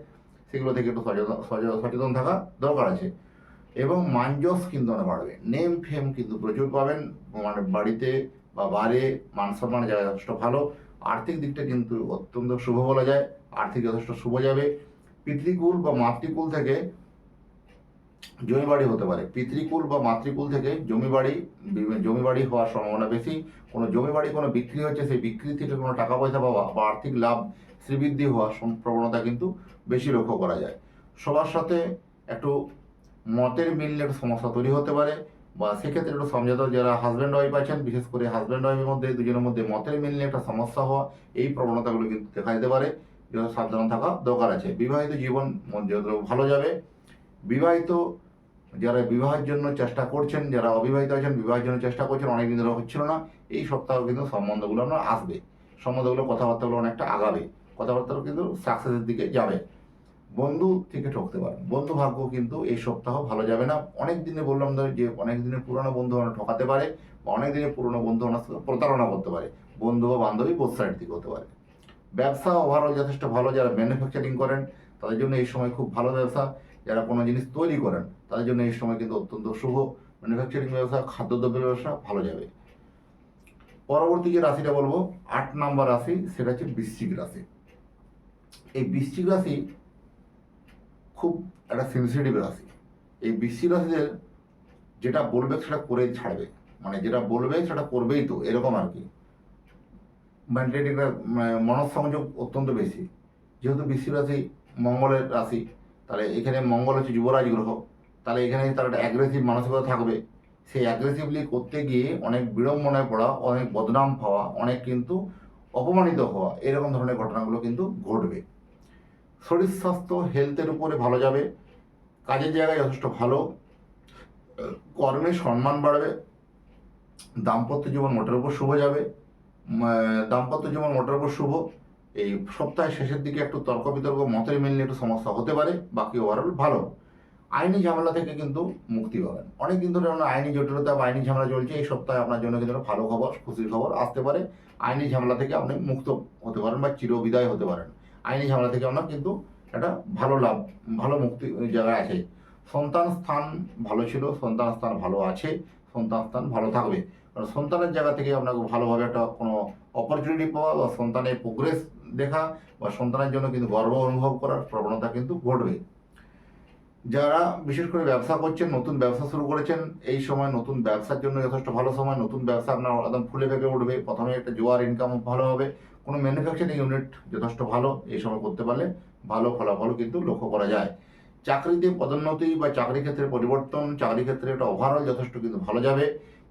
সেগুলো থেকে একটু সচেতন থাকা দরকার আছে। এবং মানযশ কিন্তু অনেক বাড়বে, নেম ফেম কিন্তু প্রচুর পাবেন, মানে বাড়িতে বা বারে মান সম্মানের জায়গা যথেষ্ট ভালো। আর্থিক দিকটা কিন্তু অত্যন্ত শুভ বলা যায়, আর্থিক যথেষ্ট শুভ যাবে। পিতৃকুল বা মাতৃকুল থেকে জমি বাড়ি হতে পারে, পিতৃকুল বা মাতৃকুল থেকে জমি বাড়ি হওয়ার সম্ভাবনা বেশি। কোনো জমি বাড়ি কোনো বিক্রি হচ্ছে, সেই বিক্রি থেকে কোনো টাকা পয়সা পাওয়া বা আর্থিক লাভ শ্রীবৃদ্ধি হওয়ার প্রবণতা কিন্তু বেশি লক্ষ্য করা যায়। সবার সাথে একটু মতের মিললে একটু সমস্যা তৈরি হতে পারে, বা সেক্ষেত্রে একটু সমঝোতা, যারা হাজব্যান্ড ওয়াইফ আছেন বিশেষ করে হাজব্যান্ড ওয়াইফের মধ্যে দুজনের মধ্যে মতের মিল নিয়ে একটা সমস্যা হওয়া, এই প্রবণতাগুলো কিন্তু দেখা যেতে পারে, যেটা সাবধান থাকা দরকার আছে। বিবাহিত জীবন ভালো যাবে। বিবাহিত যারা বিবাহের জন্য চেষ্টা করছেন, যারা অবিবাহিত আছেন বিবাহের জন্য চেষ্টা করছেন, অনেকদিন ধরে হচ্ছিল না, এই সপ্তাহ কিন্তু সম্বন্ধগুলো আপনার আসবে, সম্বন্ধগুলো কথাবার্তাগুলো অনেকটা আগাবে, কথাবার্তাগুলো কিন্তু সাকসেসের দিকে যাবে। বন্ধু থেকে ঠকতে পারেন, বন্ধু ভাগ্য কিন্তু এই সপ্তাহ ভালো যাবে না। অনেক দিনে বললাম যে অনেক দিনের পুরনো বন্ধু আমরা ঠকাতে পারে, বা অনেক দিনের পুরনো বন্ধু আমরা প্রতারণা করতে পারে, বন্ধু বা বান্ধবী বোথ সাইড থেকে হতে পারে। ব্যবসা ওভারঅল যথেষ্ট ভালো, যারা ম্যানুফ্যাকচারিং করেন তাদের জন্য এই সময় খুব ভালো ব্যবসা, যারা কোনো জিনিস তৈরি করেন তাদের জন্য এই সময় কিন্তু অত্যন্ত শুভ। ম্যানুফ্যাকচারিং ব্যবসা, খাদ্যদ্রব্যের ব্যবসা ভালো যাবে। পরবর্তী যে রাশিটা বলবো 8 নম্বর রাশি, সেটা হচ্ছে বৃশ্চিক রাশি। এই বৃশ্চিক রাশি খুব একটা সেন্সিটিভ রাশি। এই বৃশ্চিক রাশিদের যেটা বলবে সেটা করে ছাড়বে, মানে যেটা বলবে সেটা করবেই, তো এরকম আর কি মেন্টালিটিটা, মনঃসংযোগ অত্যন্ত বেশি। যেহেতু বৃশ্চিক রাশি মঙ্গলের রাশি, তাহলে এখানে মঙ্গল হচ্ছে যুবরাজ গ্রহ, তাহলে এখানে তার একটা অ্যাগ্রেসিভ মানসিকতা থাকবে। সেই অ্যাগ্রেসিভলি করতে গিয়ে অনেক বিড়ম্বনায় পড়া, অনেক বদনাম পাওয়া, অনেক কিন্তু অপমানিত হওয়া, এরকম ধরনের ঘটনাগুলো কিন্তু ঘটবে। শরীর স্বাস্থ্য হেলথের উপরে ভালো যাবে। কাজের জায়গায় যথেষ্ট ভালো, কর্মে সম্মান বাড়বে। দাম্পত্য জীবন মোটের উপর শুভ যাবে, দাম্পত্য জীবন মোটের উপর শুভ। এই সপ্তাহের শেষের দিকে একটু তর্ক বিতর্ক, মতের মিল নিয়ে একটু সমস্যা হতে পারে, বাকি ওভারঅল ভালো। আইনি ঝামেলা থেকে কিন্তু মুক্তি পাবেন। অনেক দিন ধরে আপনার আইনি জটিলতা বা আইনি ঝামেলা চলছে, এই সপ্তাহে আপনার জন্য কিন্তু একটা ভালো খবর, খুশির খবর আসতে পারে। আইনি ঝামেলা থেকে আপনি মুক্ত হতে পারেন বা চিরবিদায় হতে পারেন। আইনি ঝামেলা থেকে আপনার কিন্তু একটা ভালো লাভ, ভালো মুক্তি জায়গায় আছে। সন্তান স্থান ভালো ছিল, সন্তান স্থান ভালো আছে, সন্তান স্থান ভালো থাকবে, কারণ সন্তানের জায়গা থেকে আপনাকে ভালোভাবে একটা কোনো অপরচুনিটি পাওয়া বা সন্তানের প্রোগ্রেস দেখা বা সন্তানের জন্য কিন্তু গর্ব অনুভব করার প্রবণতা কিন্তু ঘটবে। যারা বিশেষ করে ব্যবসা করছেন, নতুন ব্যবসা শুরু করেছেন, এই সময় নতুন ব্যবসার জন্য যথেষ্ট ভালো সময়। নতুন ব্যবসা আপনার একদম ফুলে ফেঁপে উঠবে, প্রথমে একটা জোয়ার ইনকাম ভালো হবে। কোনো ম্যানুফ্যাকচারিং ইউনিট যথেষ্ট ভালো, এই সময় করতে পারলে ভালো ফলাফল কিন্তু লক্ষ্য করা যায়। চাকরিতে পদোন্নতি বা চাকরি ক্ষেত্রে পরিবর্তন, চাকরি ক্ষেত্রে একটা ওভারঅল যথেষ্ট কিন্তু ভালো যাবে।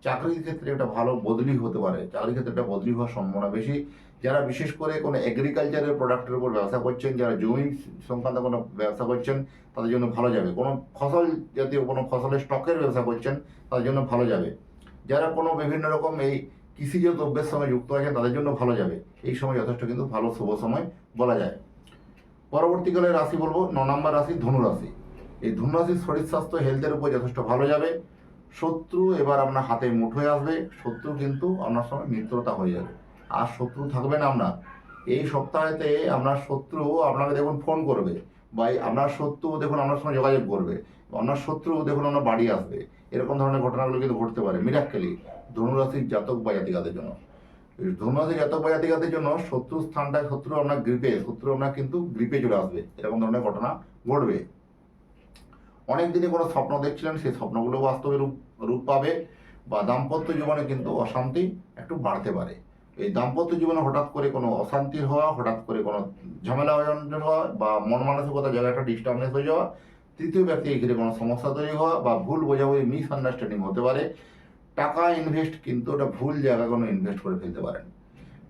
চাকরির ক্ষেত্রে একটা ভালো বদলি হতে পারে, চাকরির ক্ষেত্রে একটা বদলি হওয়ার সম্ভাবনা বেশি। যারা বিশেষ করে কোনো এগ্রিকালচারের প্রোডাক্টের উপর ব্যবসা করছেন, যারা জমি সংক্রান্ত কোনো ব্যবসা করছেন তাদের জন্য ভালো যাবে। কোনো ফসল জাতীয় কোনো ফসলের স্টকের ব্যবসা করছেন তাদের জন্য ভালো যাবে। যারা কোনো বিভিন্ন রকম এই কৃষিজ দ্রব্যের সঙ্গে যুক্ত আছেন তাদের জন্য ভালো যাবে। এই সময় যথেষ্ট কিন্তু ভালো শুভ সময় বলা যায়। পরবর্তীকালে রাশি বলবো 9 নম্বর রাশি ধনু রাশি। এই ধনু রাশির শরীর স্বাস্থ্য হেলথের উপর যথেষ্ট ভালো যাবে। শত্রু এবার আপনার হাতে মুঠোয় আসবে, শত্রু কিন্তু আপনার সঙ্গে মিত্রতা হয়ে যাবে, আর শত্রু থাকবে না আপনার। এই সপ্তাহেতে আপনার শত্রু আপনাকে দেখুন ফোন করবে, বা আপনার শত্রু দেখুন আপনার সঙ্গে যোগাযোগ করবে, আপনার শত্রু দেখুন আপনার বাড়ি আসবে, এরকম ধরনের ঘটনাগুলো কিন্তু ঘটতে পারে মিরাক্কেলি ধনুরাশির জাতক বা জাতিকাদের জন্য। ধনুরাশির জাতক বা জাতিকাদের জন্য শত্রু স্থানটা, শত্রু আপনার কিন্তু গ্রিপে চলে আসবে, এরকম ধরনের ঘটনা ঘটবে। অনেক দিনে কোনো স্বপ্ন দেখছিলেন, সেই স্বপ্নগুলো বাস্তবে রূপ পাবে, বা দাম্পত্য জীবনে কিন্তু অশান্তি একটু বাড়তে পারে। এই দাম্পত্য জীবনে হঠাৎ করে কোনো অশান্তির হওয়া, হঠাৎ করে কোনো ঝামেলা হওয়া, বা মন মানসিকতা জায়গাটা ডিস্টার্বেন্স হয়ে যাওয়া, তৃতীয় ব্যক্তি ঘিরে কোনো সমস্যা তৈরি হওয়া, বা ভুল বোঝাবুঝি মিসআন্ডারস্ট্যান্ডিং হতে পারে। টাকা ইনভেস্ট কিন্তু ওটা ভুল জায়গায় কোনো ইনভেস্ট করে ফেলতে পারেন।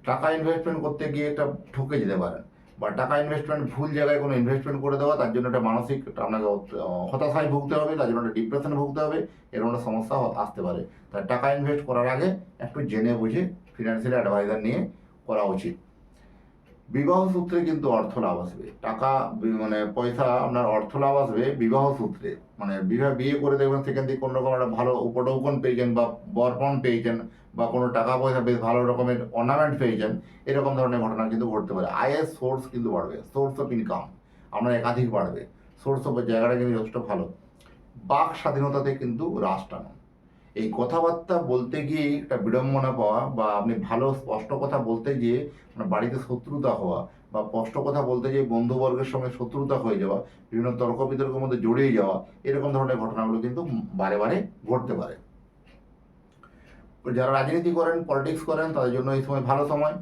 টাকা ইনভেস্টমেন্ট করতে গিয়ে একটা ঠকে যেতে পারেন, বা টাকা ইনভেস্টমেন্ট ভুল জায়গায় কোনো ইনভেস্টমেন্ট করে দেওয়া, তার জন্য একটা মানসিক আপনাকে হতাশায় ভুগতে হবে, তার জন্য একটা ডিপ্রেশনে ভুগতে হবে, এরকম একটা সমস্যা আসতে পারে। তাই টাকা ইনভেস্ট করার আগে একটু জেনে বুঝে ফিনান্সিয়াল অ্যাডভাইজার নিয়ে করা উচিত। বিবাহ সূত্রে কিন্তু অর্থ লাভ আসবে, টাকা মানে পয়সা আপনার অর্থ লাভ আসবে বিবাহ সূত্রে। মানে বিয়ে করে দেখবেন সেখান থেকে কোনো রকম একটা ভালো উপঢৌকন পেয়েছেন বা বরপণ পেয়েছেন বা কোনো টাকা পয়সা বেশ ভালো রকমের অর্নামেন্ট পেয়েছেন, এরকম ধরনের ঘটনা কিন্তু ঘটতে পারে। আয়ের সোর্স কিন্তু বাড়বে, সোর্স অফ ইনকাম আপনার একাধিক বাড়বে, সোর্স অফ জায়গাটা কিন্তু যথেষ্ট ভালো। বাক স্বাধীনতাতে কিন্তু রাশ টানুন। এই কথাবার্তা বলতে গিয়ে একটা বিড়ম্বনা পাওয়া বা আপনি ভালো স্পষ্ট কথা বলতে গিয়ে মানে বাড়িতে শত্রুতা হওয়া বা স্পষ্ট কথা বলতে গিয়ে বন্ধুবর্গের সঙ্গে শত্রুতা হয়ে যাওয়া, বিভিন্ন তর্ক বিতর্কের মধ্যে জড়িয়ে যাওয়া, এরকম ধরনের ঘটনাগুলো কিন্তু বারে বারে ঘটতে পারে। যারা রাজনীতি করেন, পলিটিক্স করেন, তাদের জন্য এই সময় ভালো সময়।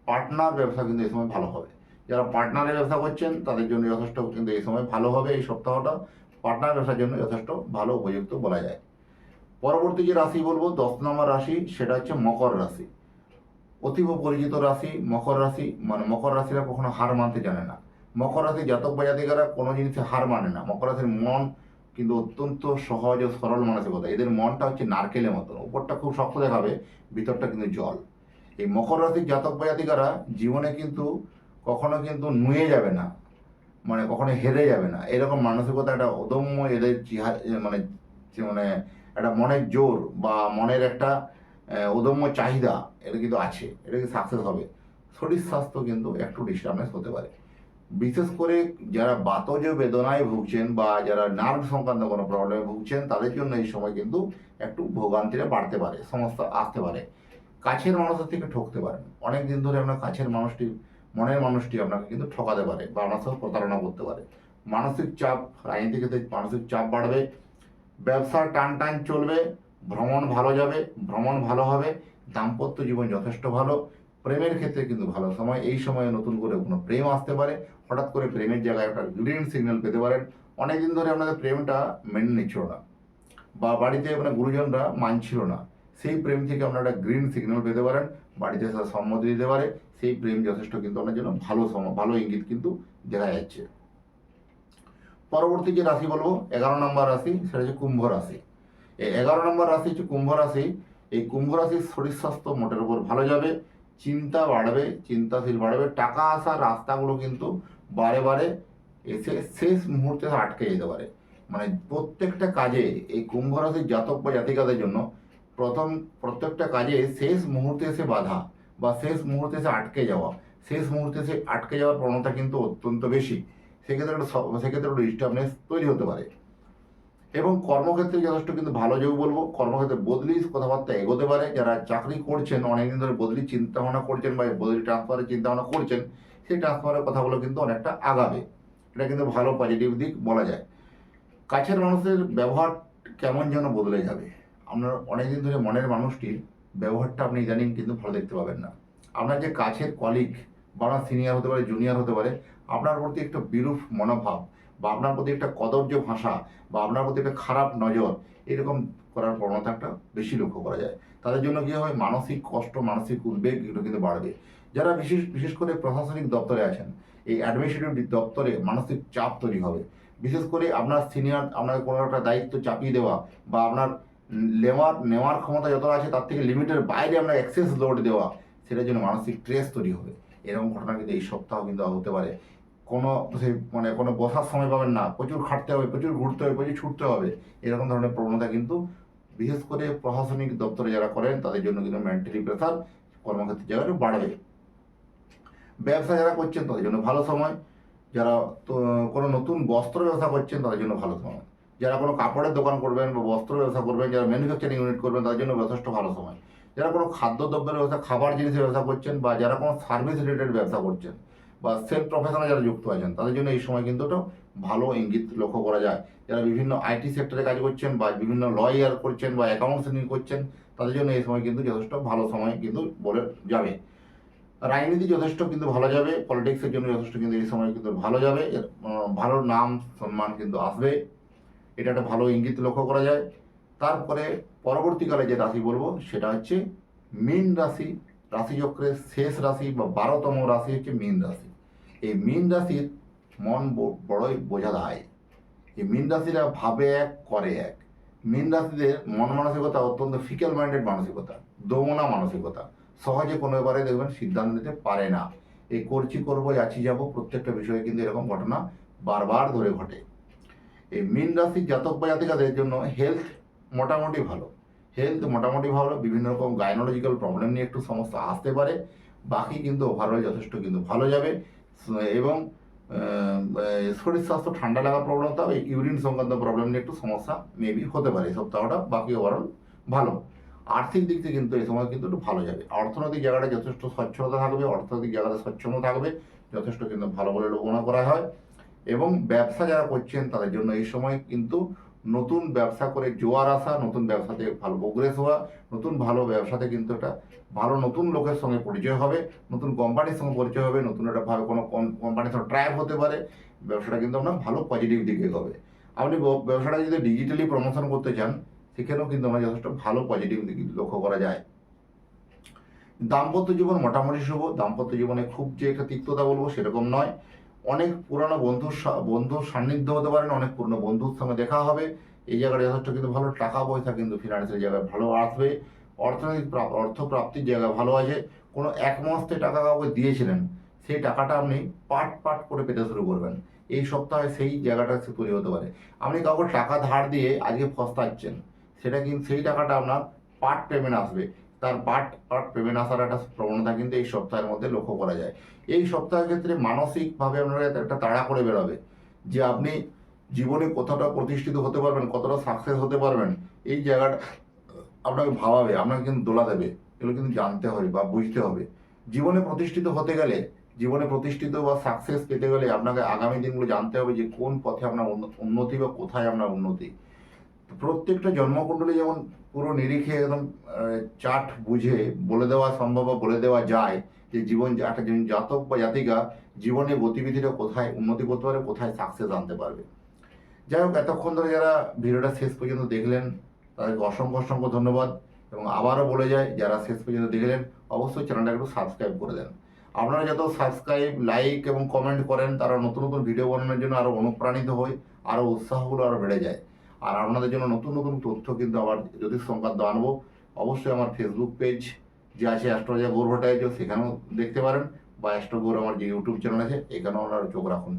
পার্টনার ব্যবসা কিন্তু এই সময় ভালো হবে। যারা পার্টনারে ব্যবসা করছেন তাদের জন্য যথেষ্ট কিন্তু এই সময় ভালো হবে। এই সপ্তাহটা পার্টনার ব্যবসার জন্য যথেষ্ট ভালো উপযুক্ত বলা যায়। পরবর্তী যে রাশি বলবো 10 নম্বর রাশি, সেটা হচ্ছে মকর রাশি। অতীব পরিচিত রাশি মকর রাশি। মানে মকর রাশিরা কখনো হার মানতে জানে না। মকর রাশি জাতক বা জাতিকারা কোনো জিনিসে হার মানে না। মকর রাশির মন কিন্তু অত্যন্ত সহজ ও সরল মানসিকতা। এদের মনটা হচ্ছে নারকেলের মতো, উপরটা খুব শক্ত দেখাবে, ভিতরটা কিন্তু জল। এই মকর রাশির জাতক বা জাতিকারা জীবনে কিন্তু কখনো কিন্তু নুয়ে যাবে না, মানে কখনো হেরে যাবে না, এরকম মানসিকতা একটা অদম্য এদের মানে মানে একটা মনের জোর বা মনের একটা অদম্য চাহিদা এটা কিন্তু আছে, এটা কিন্তু সাকসেস হবে। শরীর স্বাস্থ্য কিন্তু একটু ডিস্টার্বেন্স হতে পারে। বিশেষ করে যারা বাতজ বেদনায় ভুগছেন বা যারা নার্ভ সংক্রান্ত কোনো প্রবলেমে ভুগছেন, তাদের জন্য এই সময় কিন্তু একটু ভোগান্তিটা বাড়তে পারে, সমস্যা আসতে পারে। কাছের মানুষের থেকে ঠকতে পারেন। অনেক দিন ধরে আপনার কাছের মানুষটি, মনের মানুষটি আপনাকে কিন্তু ঠকাতে পারে বা আপনার সাথে প্রতারণা করতে পারে। মানসিক চাপ, রাজনীতি ক্ষেত্রে মানসিক চাপ বাড়বে। ব্যবসা টান টান চলবে। ভ্রমণ ভালো যাবে, ভ্রমণ ভালো হবে। দাম্পত্য জীবন যথেষ্ট ভালো। প্রেমের ক্ষেত্রে কিন্তু ভালো সময়। এই সময়ে নতুন করে কোনো প্রেম আসতে পারে। হঠাৎ করে প্রেমের জায়গায় একটা গ্রিন সিগন্যাল পেতে পারেন। অনেকদিন ধরে আপনাদের প্রেমটা মেনে নিচ্ছিল না বা বাড়িতে আপনার গুরুজনরা মানছিল না, সেই প্রেম থেকে আপনারা একটা গ্রিন সিগন্যাল পেতে পারেন। বাড়িতে তারা সম্মতি দিতে পারে। সেই প্রেম যথেষ্ট কিন্তু আপনার জন্য ভালো ভালো ইঙ্গিত কিন্তু দেখা যাচ্ছে। পরবর্তী যে রাশি বলবো 11 নম্বর রাশি, সেটা হচ্ছে কুম্ভ রাশি। এই 11 নম্বর রাশি হচ্ছে কুম্ভ রাশি। এই কুম্ভ রাশির শরীর স্বাস্থ্য মোটের উপর ভালো যাবে। চিন্তা বাড়বে, চিন্তাশীল বাড়বে। টাকা আসার রাস্তাগুলো কিন্তু বারে বারে এসে শেষ মুহূর্তে আটকে যেতে পারে। মানে প্রত্যেকটা কাজে এই কুম্ভ রাশির জাতক বা জাতিকাদের জন্য প্রত্যেকটা কাজে শেষ মুহূর্তে এসে বাধা বা শেষ মুহূর্তে এসে আটকে যাওয়া, শেষ মুহূর্তে এসে আটকে যাওয়ার প্রবণতা কিন্তু অত্যন্ত বেশি। সেক্ষেত্রে একটা ডিস্টার্বনেস তৈরি হতে পারে। এবং কর্মক্ষেত্রে যথেষ্ট কিন্তু ভালো যোগ বলবো। কর্মক্ষেত্রে বদলি কথাবার্তা এগোতে পারে। যারা চাকরি করছেন, অনেকদিন ধরে বদলি চিন্তা ভাবনা করছেন বা বদলি ট্রান্সফারের চিন্তা ভাবনা করছেন, সেই ট্রান্সফারের কথাগুলো কিন্তু অনেকটা আগাবে। এটা কিন্তু ভালো পজিটিভ দিক বলা যায়। কাছের মানুষের ব্যবহার কেমন যেন বদলে যাবে। আপনার অনেকদিন ধরে মনের মানুষটির ব্যবহারটা আপনি ইদানিং কিন্তু ভালো দেখতে পাবেন না। আপনার যে কাছের কলিগ বা আপনার সিনিয়র হতে পারে, জুনিয়র হতে পারে, আপনার প্রতি একটা বিরূপ মনোভাব বা আপনার প্রতি একটা কদর্য ভাষা বা আপনার প্রতি একটা খারাপ নজর, এরকম করার প্রবণতা একটা বেশি লক্ষ্য করা যায়। তাদের জন্য কী হয়, মানসিক কষ্ট, মানসিক উদ্বেগ এগুলো কিন্তু বাড়বে। যারা বিশেষ করে প্রশাসনিক দপ্তরে আছেন, এই অ্যাডমিনিস্ট্রেটিভ দপ্তরে মানসিক চাপ তৈরি হবে। বিশেষ করে আপনার সিনিয়র আপনাকে কোনো একটা দায়িত্ব চাপিয়ে দেওয়া বা আপনার নেওয়ার ক্ষমতা যতটা আছে তার থেকে লিমিটের বাইরে আপনার এক্সেস লোড দেওয়া, সেটার জন্য মানসিক স্ট্রেস তৈরি হবে। এরকম ঘটনা কিন্তু এই সপ্তাহ কিন্তু হতে পারে। কোনো সেই মানে কোনো বসার সময় পাবেন না, প্রচুর খাটতে হবে, প্রচুর ঘুরতে হবে, প্রচুর ছুটতে হবে, এরকম ধরনের প্রবণতা কিন্তু বিশেষ করে প্রশাসনিক দপ্তরে যারা করেন তাদের জন্য কিন্তু মেন্টালি প্রেশার কর্মক্ষেত্রের জায়গাটা বাড়বে। ব্যবসা যারা করছেন তাদের জন্য ভালো সময়। যারা তো কোনো নতুন বস্ত্র ব্যবসা করছেন তাদের জন্য ভালো সময়। যারা কোনো কাপড়ের দোকান করবেন বা বস্ত্র ব্যবসা করবেন, যারা ম্যানুফ্যাকচারিং ইউনিট করবেন, তাদের জন্য যথেষ্ট ভালো সময়। যারা কোনো খাদ্যদ্রব্যের ব্যবসা, খাবার জিনিসের ব্যবসা করছেন বা যারা কোনো সার্ভিস রিলেটেড ব্যবসা করছেন বা সেলফ প্রফেশনে যারা যুক্ত আছেন, তাদের জন্য এই সময় কিন্তু একটা ভালো ইঙ্গিত লক্ষ্য করা যায়। যারা বিভিন্ন আইটি সেক্টরে কাজ করছেন বা বিভিন্ন লয়ার করছেন বা অ্যাকাউন্টস করছেন, তাদের জন্য এই সময় কিন্তু যথেষ্ট ভালো সময় কিন্তু বলে যাবে। রাজনীতি যথেষ্ট কিন্তু ভালো যাবে। পলিটিক্সের জন্য যথেষ্ট কিন্তু এই সময় কিন্তু ভালো যাবে। ভালো নাম সম্মান কিন্তু আসবে, এটা একটা ভালো ইঙ্গিত লক্ষ্য করা যায়। তারপরে পরবর্তীকালে যে রাশি বলবো সেটা হচ্ছে মীন রাশি। রাশিচক্রের শেষ রাশি বা 12তম রাশি হচ্ছে মীন রাশি। এই মীন রাশির মন বড়ই বোঝাদায়। এই মীন রাশিরা ভাবে এক করে এক। মীন রাশিদের মন মানসিকতা অত্যন্ত ফিকেল মাইন্ডেড মানসিকতা, দোমনা মানসিকতা। সহজে কোনো ব্যাপারে দেখবেন সিদ্ধান্ত নিতে পারে না। এই করবো যাচ্ছি যাবো প্রত্যেকটা বিষয়ে কিন্তু এরকম ঘটনা বারবার ধরে ঘটে। এই মীন রাশির জাতক বা জাতিকাদের জন্য হেলথ মোটামুটি ভালো। বিভিন্ন রকম গাইনোলজিক্যাল প্রবলেম নিয়ে একটু সমস্যা আসতে পারে, বাকি কিন্তু ওভারঅল যথেষ্ট কিন্তু ভালো যাবে। এবং শরীর স্বাস্থ্য ঠান্ডা লাগার প্রবণতা, ইউরিন সংক্রান্ত প্রবলেম নিয়ে একটু সমস্যা মেবি হতে পারে এই সপ্তাহটা, বাকি ওভারঅল ভালো। আর্থিক দিক থেকে কিন্তু এই সময় কিন্তু একটু ভালো যাবে। অর্থনৈতিক জায়গাটা যথেষ্ট স্বচ্ছলতা থাকবে, স্বচ্ছন্দ থাকবে, যথেষ্ট কিন্তু ভালো বলে গণনা করা হয়। এবং ব্যবসা যারা করছেন তাদের জন্য এই সময় কিন্তু নতুন ব্যবসা করে জোয়ার আসা, নতুন ব্যবসাতে ভালো প্রোগ্রেস হওয়া, নতুন ভালো ব্যবসাতে কিন্তু একটা ভালো নতুন লোকের সঙ্গে পরিচয় হবে, নতুন কোম্পানির সঙ্গে পরিচয় হবে, নতুন একটা ভালো কোনো কোম্পানির সঙ্গে ট্রাই হতে পারে। ব্যবসাটা কিন্তু আপনার ভালো পজিটিভ দিকে হবে। আপনি ব্যবসাটা যদি ডিজিটালি প্রমোশন করতে চান, সেখানেও কিন্তু আমরা যথেষ্ট ভালো পজিটিভ দিক লক্ষ্য করা যায়। দাম্পত্য জীবন মোটামুটি শুভ। দাম্পত্য জীবনে খুব যে একটা তিক্ততা বলবো সেরকম নয়। অনেক পুরানো বন্ধুর সান্নিধ্য হতে পারেন, অনেক পুরনো বন্ধুর সঙ্গে দেখা হবে। এই জায়গাটা যথেষ্ট কিন্তু ভালো, টাকা পয়সা কিন্তু ফিনান্সিয়াল জায়গায় ভালো আসবে। অর্থনৈতিক অর্থ প্রাপ্তির জায়গা ভালো আছে। কোনো এক মাসে টাকা কাউকে দিয়েছিলেন, সেই টাকাটা আপনি পাট করে পেতে শুরু করবেন। এই সপ্তাহে সেই জায়গাটা তৈরি হতে পারে। আপনি কাউকে টাকা ধার দিয়ে আজকে ফস্তাচ্ছেন, সেটা কিন্তু সেই টাকাটা আপনার পার্ট পেমেন্ট আসবে। তার পার্ট পেমেন্ট আসার একটা প্রবণতা কিন্তু এই সপ্তাহের মধ্যে লক্ষ্য করা যায়। এই সপ্তাহের ক্ষেত্রে মানসিকভাবে আপনারা একটা তাড়া করে বেরোবে যে আপনি জীবনে কতটা প্রতিষ্ঠিত হতে পারবেন, কতটা সাকসেস হতে পারবেন। এই জায়গাটা আপনাকে ভাবাবে, আপনাকে কিন্তু দোলা দেবে। এগুলো কিন্তু জানতে হবে বা বুঝতে হবে। জীবনে প্রতিষ্ঠিত হতে গেলে, জীবনে প্রতিষ্ঠিত বা সাকসেস পেতে গেলে আপনাকে আগামী দিনগুলো জানতে হবে যে কোন পথে আপনার উন্নতি বা কোথায় আপনার উন্নতি। প্রত্যেকটা জন্মকুণ্ডলী যেমন পুরো নিরিখে একদম চার্ট বুঝে বলে দেওয়া সম্ভব বা বলে দেওয়া যায় যে একটা জাতক বা জাতিকা জীবনে গতিবিধিটা কোথায় উন্নতি করতে পারে, কোথায় সাকসেস আনতে পারবে। যাই হোক, এতক্ষণ ধরে যারা ভিডিওটা শেষ পর্যন্ত দেখলেন তাদেরকে অসংখ্য ধন্যবাদ। এবং আবারও বলে যায়, যারা শেষ পর্যন্ত দেখলেন অবশ্যই চ্যানেলটা একটু সাবস্ক্রাইব করে দেন। আপনারা যত সাবস্ক্রাইব, লাইক এবং কমেন্ট করেন, তারা নতুন ভিডিও বানানোর জন্য আরও অনুপ্রাণিত হয়, আরও উৎসাহগুলো আরও বেড়ে যায়। আর আপনাদের জন্য নতুন তথ্য কিন্তু আবার জ্যোতিষ সংক্রান্ত আনবো। অবশ্যই আমার ফেসবুক পেজ যে আছে অ্যাস্ট্রোলজার গৌর ভট্টাচার্য, সেখানেও দেখতে পারেন, বা অ্যাস্ট্রো গৌর আমার যে ইউটিউব চ্যানেল আছে এখানেও আপনারা চোখ রাখুন।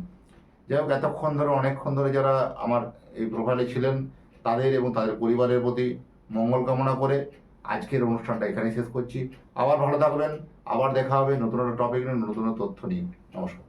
যাই হোক, অনেকক্ষণ ধরে যারা আমার এই প্রোফাইলে ছিলেন তাদের এবং তাদের পরিবারের প্রতি মঙ্গল কামনা করে আজকের অনুষ্ঠানটা এখানেই শেষ করছি। আবার ভালো থাকবেন, আবার দেখা হবে নতুন একটা টপিক নিয়ে, নতুন তথ্য নিয়ে। নমস্কার।